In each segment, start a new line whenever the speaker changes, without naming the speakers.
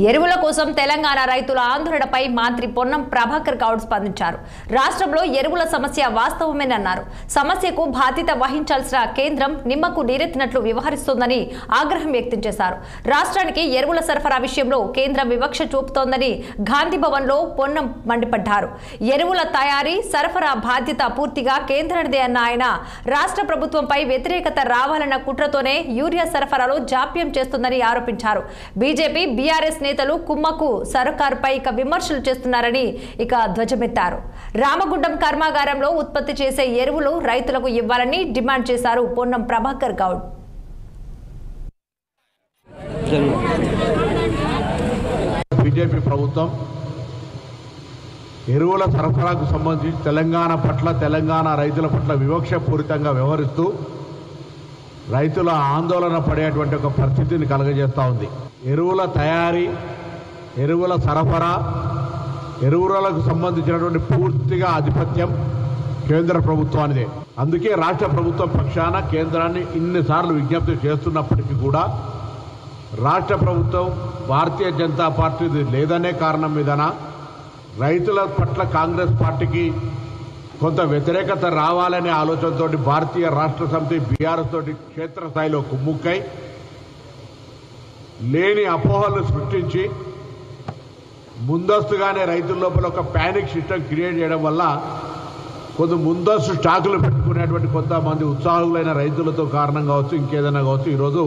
ఎరువుల కోసం తెలంగాణ రైతుల ఆందోళనపై మంత్రి పొన్నం ప్రభాకర్ గౌడ్ స్పందించారు. రాష్ట్రంలో ఎరువుల సమస్య వాస్తవమేనన్నారు. సమస్యకు బాధ్యత వహించాల్సిన కేంద్రం నిమ్మకు నీరెత్తినట్లు వ్యవహరిస్తోందని ఆగ్రహం వ్యక్తం చేశారు. రాష్ట్రానికి ఎరువుల సరఫరా విషయంలో కేంద్రం వివక్ష చూపుతోందని గాంధీ భవన్లో పొన్నం మండిపడ్డారు. ఎరువుల తయారీ సరఫరా బాధ్యత పూర్తిగా కేంద్రానిదే అన్న ఆయన రాష్ట్ర ప్రభుత్వంపై వ్యతిరేకత రావాలన్న కుట్రతోనే యూరియా సరఫరాలో జాప్యం చేస్తుందని ఆరోపించారు. బీజేపీ బీఆర్ఎస్ నేతలు కుమ్మకు సర్కారుపై విమర్శలు చేస్తున్నారని ధ్వజమెత్తారు. రామగుండం కర్మాగారంలో ఉత్పత్తి చేసే ఎరువులు రైతులకు ఇవ్వాలని డిమాండ్ చేశారు పొన్నం ప్రభాకర్ గౌడ్.
బీజేపీ ప్రభుత్వం ఎరువుల సరఫరాకు సంబంధించి తెలంగాణ రైతుల పట్ల వివక్షపూరితంగా వ్యవహరిస్తూ రైతుల ఆందోళన పడేటువంటి ఒక పరిస్థితిని కలుగజేస్తూ ఉంది. ఎరువుల తయారీ, ఎరువుల సరఫరా, ఎరువులకు సంబంధించినటువంటి పూర్తిగా ఆధిపత్యం కేంద్ర ప్రభుత్వానిదే. అందుకే రాష్ట్ర ప్రభుత్వం పక్షాన కేంద్రాన్ని ఇన్నిసార్లు విజ్ఞప్తి చేస్తున్నప్పటికీ కూడా రాష్ట్ర ప్రభుత్వం భారతీయ జనతా పార్టీది లేదనే కారణం మీదన రైతుల పట్ల కాంగ్రెస్ పార్టీకి కొంత వ్యతిరేకత రావాలనే ఆలోచనతో భారతీయ రాష్ట్ర సమితి బీఆర్ఎస్ తోటి క్షేత్రస్థాయిలో కుమ్ముక్కై లేని అపోహలను సృష్టించి ముందస్తుగానే రైతుల లోపల ఒక ప్యానిక్ సిస్టమ్ క్రియేట్ చేయడం వల్ల కొంత ముందస్తు స్టాకులు పెట్టుకునేటువంటి కొంతమంది ఉత్సాహులైన రైతులతో కారణం కావచ్చు, ఇంకేదైనా కావచ్చు, ఈరోజు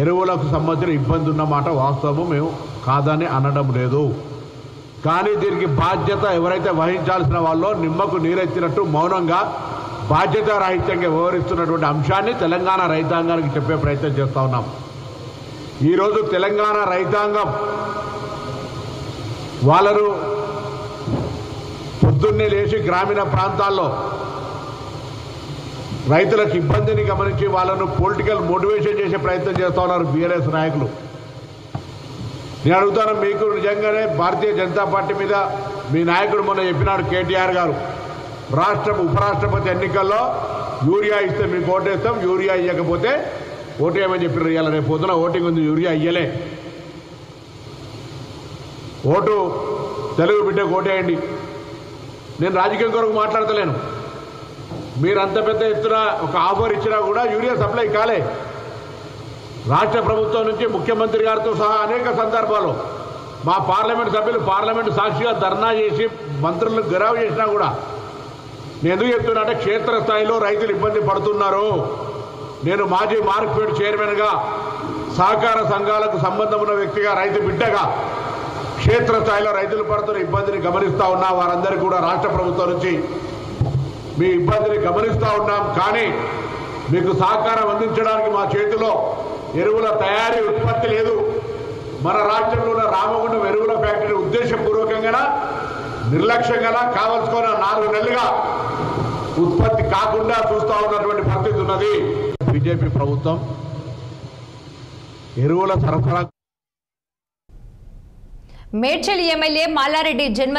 ఎరువులకు సంబంధించిన ఇబ్బంది ఉన్నమాట వాస్తవము, మేము కాదని అనడం లేదు. కానీ దీనికి బాధ్యత ఎవరైతే వహించాల్సిన వాళ్ళో నిమ్మకు నీరెత్తినట్టు మౌనంగా బాధ్యత రాహిత్యంగా వ్యవహరిస్తున్నటువంటి అంశాన్ని తెలంగాణ రైతాంగానికి చెప్పే ప్రయత్నం చేస్తూ ఉన్నాం. ఈరోజు తెలంగాణ రైతాంగం వాళ్ళను పొద్దున్నే లేచి గ్రామీణ ప్రాంతాల్లో రైతులకు ఇబ్బందిని గమనించి వాళ్ళను పొలిటికల్ మోటివేషన్ చేసే ప్రయత్నం చేస్తూ ఉన్నారు బీఆర్ఎస్ నాయకులు. నేను అడుగుతాను, మీకు నిజంగానే భారతీయ జనతా పార్టీ మీద మీ నాయకుడు మొన్న చెప్పినాడు కేటీఆర్ గారు, ఉపరాష్ట్రపతి ఎన్నికల్లో యూరియా ఇస్తే మీకు ఓటేస్తాం, యూరియా ఇవ్వకపోతే ఓటేయమని చెప్పినారు. ఇవాళ రేపు పొద్దున ఓటింగ్ ఉంది, యూరియా ఇయ్యలే. ఓటు తెలుగు బిడ్డకు ఓటేయండి. నేను రాజకీయం కొరకు మాట్లాడతలేను. మీరు అంత పెద్ద ఎత్తున ఒక ఆఫర్ ఇచ్చినా కూడా యూరియా సప్లై కాలే. రాష్ట్ర ప్రభుత్వం నుంచి ముఖ్యమంత్రి గారితో సహా అనేక సందర్భాల్లో మా పార్లమెంటు సభ్యులు పార్లమెంటు సాక్షిగా ధర్నా చేసి మంత్రులను గెరావ్ చేసినా కూడా నేను ఎందుకు చెప్తున్నా అంటే క్షేత్రస్థాయిలో రైతులు ఇబ్బంది పడుతున్నారు. నేను మాజీ మార్కెట్ చైర్మన్గా సహకార సంఘాలకు సంబంధం ఉన్న వ్యక్తిగా రైతు బిడ్డగా క్షేత్రస్థాయిలో రైతులు పడుతున్న ఇబ్బందిని గమనిస్తూ ఉన్నా. వారందరికీ కూడా రాష్ట్ర ప్రభుత్వం నుంచి మీ ఇబ్బందిని గమనిస్తూ ఉన్నాం. కానీ మీకు సహకారం అందించడానికి మా చేతిలో ఎరువుల తయారీ ఉత్పత్తి లేదు. మన రాష్ట్రంలో ఉన్న రామగుండం ఎరువుల ఫ్యాక్టరీ ఉద్దేశపూర్వకంగా నిర్లక్ష్యంగా కావలసుకున్న 4 నెలలుగా ఉత్పత్తి కాకుండా చూస్తూ ఉన్నటువంటి పరిస్థితి ఉన్నది. బీజేపీ ప్రభుత్వం ఎరువుల సరఫరా
మేడ్చల్ ఎమ్మెల్యే మల్లారెడ్డి జన్మ